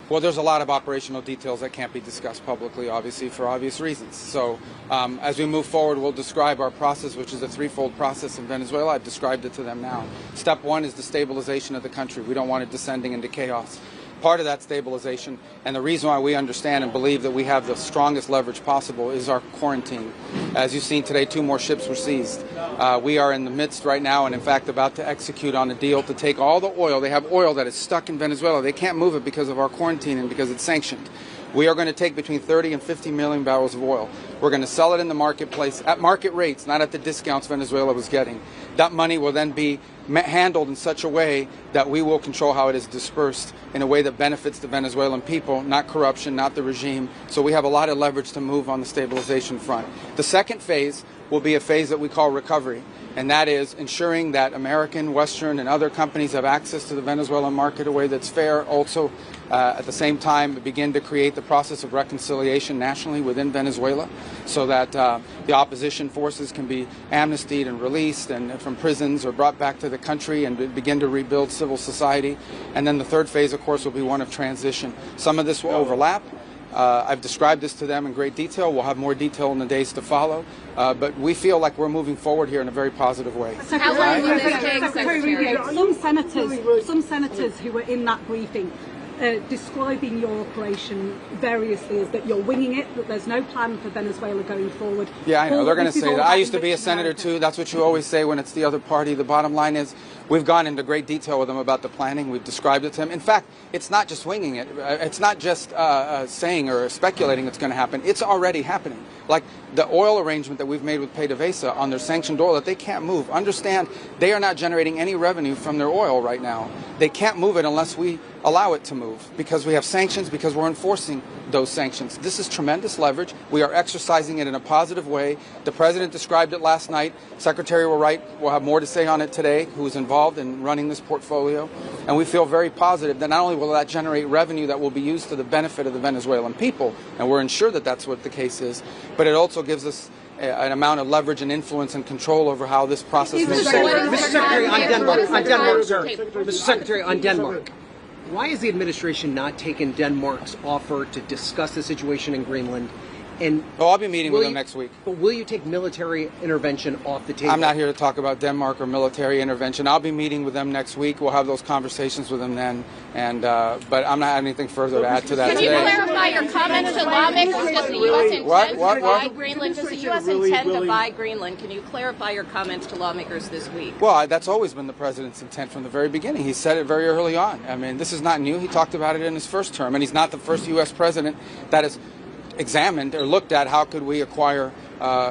Well, there's a lot of operational details that can't be discussed publicly, obviously, for obvious reasons. So as we move forward, we'll describe our process, which is a threefold process in Venezuela. I've described it to them now. Step one is the stabilization of the country. We don't want it descending into chaos. Part of that stabilization, and the reason why we understand and believe that we have the strongest leverage possible, is our quarantine. As you've seen today, 2 more ships were seized. We are in the midst right now and, in fact, about to execute on a deal to take all the oil. They have oil that is stuck in Venezuela. They can't move it because of our quarantine and because it's sanctioned. We are going to take between 30 and 50 million barrels of oil. We're going to sell it in the marketplace at market rates, not at the discounts Venezuela was getting. That money will then be handled in such a way that we will control how it is dispersed in a way that benefits the Venezuelan people, not corruption, not the regime. So we have a lot of leverage to move on the stabilization front. The second phase will be a phase that we call recovery, and that is ensuring that American, Western, and other companies have access to the Venezuelan market in a way that's fair. Also, at the same time, begin to create the process of reconciliation nationally within Venezuela so that the opposition forces can be amnestied and released and from prisons or brought back to the country and begin to rebuild civil society. And then the third phase, of course, will be one of transition. Some of this will overlap. I've described this to them in great detail. We'll have more detail in the days to follow. But we feel like we're moving forward here in a very positive way. How long will this take, Secretary? Some senators who were in that briefing describing your operation variously as that you're winging it, that there's no plan for Venezuela going forward. Yeah, I know. They're going to say that. I used to be a senator too. That's what you always say when it's the other party. The bottom line is we've gone into great detail with them about the planning. We've described it to them. In fact, it's not just winging it. It's not just saying or speculating it's going to happen. It's already happening. Like the oil arrangement that we've made with PDVSA on their sanctioned oil that they can't move. Understand, they are not generating any revenue from their oil right now. They can't move it unless we allow it to move because we have sanctions, because we're enforcing those sanctions. This is tremendous leverage. We are exercising it in a positive way. The president described it last night. Secretary will have more to say on it today, who is involved in running this portfolio. And we feel very positive that not only will that generate revenue that will be used to the benefit of the Venezuelan people, and we're ensured that that's what the case is, but it also gives us an amount of leverage and influence and control over how this process moves forward. Mr. Secretary, on Denmark, sir. Mr. Secretary, on Denmark. Why has the administration not taken Denmark's offer to discuss the situation in Greenland? And I'll be meeting with them next week. But will you take military intervention off the table? I'm not here to talk about Denmark or military intervention. I'll be meeting with them next week. We'll have those conversations with them then. And but I'm not having anything further to add to that today. Can you clarify your comments to lawmakers? Does the U.S. intend to buy Greenland? Does the U.S. intend to buy Greenland? Can you clarify your comments to lawmakers this week? Well, that's always been the president's intent from the very beginning. He said it very early on. I mean, this is not new. He talked about it in his first term, and he's not the first U.S. president that has examined or looked at how could we acquire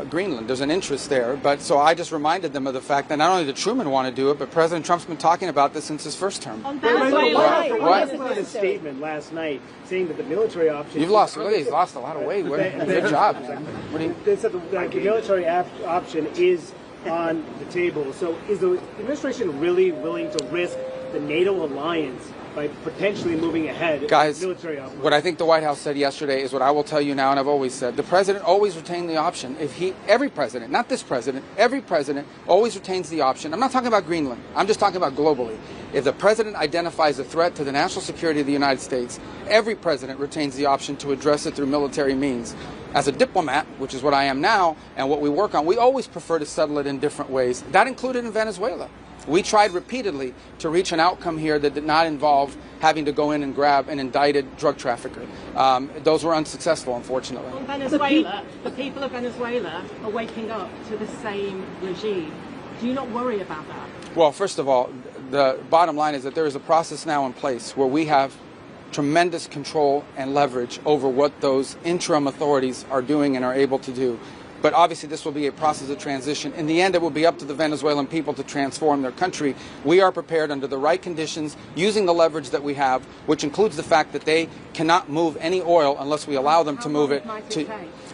Greenland. There's an interest there. But so I just reminded them of the fact that not only did Truman want to do it, but President Trump's been talking about this since his first term. What? A statement last night saying that the military option... You've lost, really, he's lost a lot of weight. Good job, man. They said the military option is on the table. So is the administration really willing to risk the NATO alliance by potentially moving ahead? Guys, military option? What I think the White House said yesterday is what I will tell you now, and I've always said. The president always retained the option. Every president, not this president, every president always retains the option. I'm not talking about Greenland. I'm just talking about globally. If the president identifies a threat to the national security of the United States, every president retains the option to address it through military means. As a diplomat, which is what I am now, and what we work on, we always prefer to settle it in different ways. That included in Venezuela. We tried repeatedly to reach an outcome here that did not involve having to go in and grab an indicted drug trafficker. Those were unsuccessful, unfortunately. On Venezuela, the people of Venezuela are waking up to the same regime. Do you not worry about that? Well, first of all, the bottom line is that there is a process now in place where we have tremendous control and leverage over what those interim authorities are doing and are able to do. But obviously this will be a process of transition. In the end, it will be up to the Venezuelan people to transform their country. We are prepared under the right conditions, using the leverage that we have, which includes the fact that they cannot move any oil unless we allow them to move it.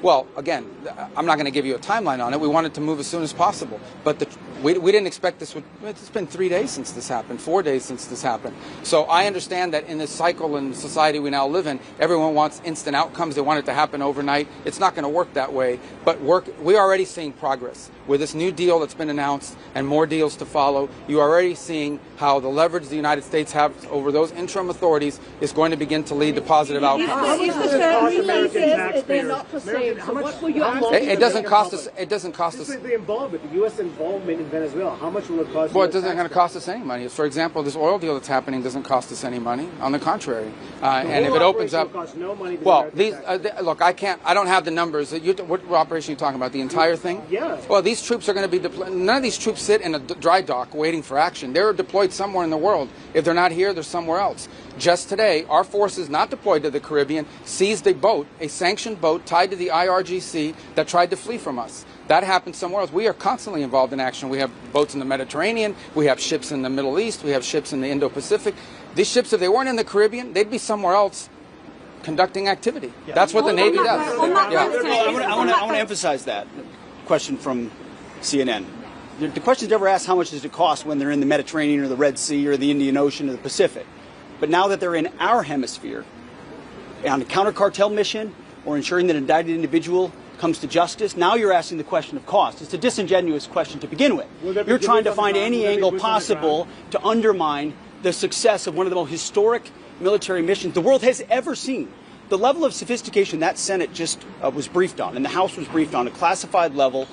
Well, again, I'm not going to give you a timeline on it. We want it to move as soon as possible. But We didn't expect this would. It's been 3 days since this happened, 4 days since this happened. So I understand that in this cycle and society we now live in, everyone wants instant outcomes. They want it to happen overnight. It's not going to work that way. But we're already seeing progress with this new deal that's been announced and more deals to follow. You're already seeing how the leverage the United States has over those interim authorities is going to begin to lead to positive outcomes. It doesn't cost us. It doesn't cost us. The involvement, the U.S. involvement in Venezuela, how much will it cost? Well, it doesn't going to cost us any money. For example, this oil deal that's happening doesn't cost us any money. On the contrary, and if it opens up, no money to well, these look, I don't have the numbers. What operation are you talking about? The entire thing? Yeah. Well, these troops are going to be deployed. None of these troops sit in a dry dock waiting for action. They're deployed somewhere in the world. If they're not here, they're somewhere else. Just today, our forces not deployed to the Caribbean seized a boat, a sanctioned boat tied to the IRGC that tried to flee from us. That happened somewhere else. We are constantly involved in action. We have boats in the Mediterranean. We have ships in the Middle East. We have ships in the Indo-Pacific. These ships, if they weren't in the Caribbean, they'd be somewhere else conducting activity. Yeah. That's what the Navy does. I want to emphasize that. Question from CNN. The question's never asked how much does it cost when they're in the Mediterranean or the Red Sea or the Indian Ocean or the Pacific. But now that they're in our hemisphere, on a counter-cartel mission or ensuring that an indicted individual comes to justice, now you're asking the question of cost. It's a disingenuous question to begin with. You're trying to find any angle possible to undermine the success of one of the most historic military missions the world has ever seen. The level of sophistication that Senate just was briefed on, and the House was briefed on, a classified level,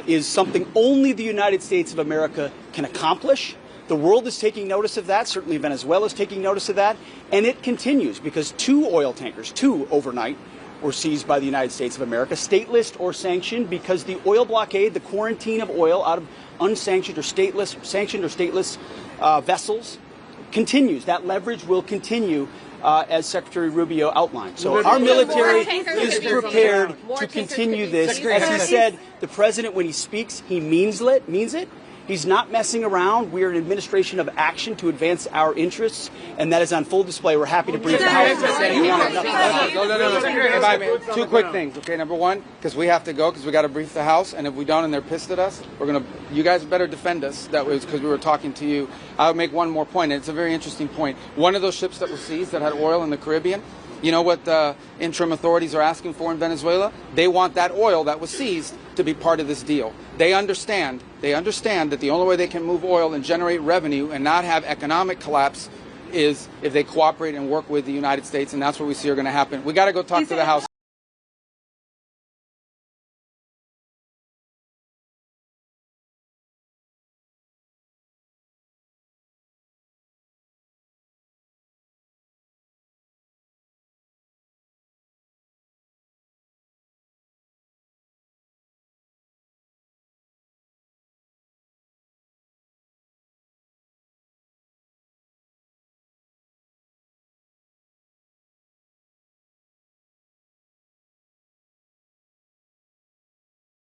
is something only the United States of America can accomplish. The world is taking notice of that. Certainly Venezuela is taking notice of that. And it continues because 2 oil tankers, 2 overnight, were seized by the United States of America, stateless or sanctioned, because the oil blockade, the quarantine of oil out of unsanctioned or stateless, sanctioned or stateless vessels continues. That leverage will continue, as Secretary Rubio outlined. So our military is prepared to continue this. As he said, the president, when he speaks, he means it. He's not messing around. We are an administration of action to advance our interests, and that is on full display. We're happy to brief the House. No. 2 quick things. Okay, number one, because we have to go, because we got to brief the House, and if we don't and they're pissed at us, you guys better defend us. That was because we were talking to you. I'll make one more point, and it's a very interesting point. One of those ships that was seized that had oil in the Caribbean, you know what the interim authorities are asking for in Venezuela? They want that oil that was seized to be part of this deal. They understand that the only way they can move oil and generate revenue and not have economic collapse is if they cooperate and work with the United States, and that's what we see are going to happen. We got to go talk to the House.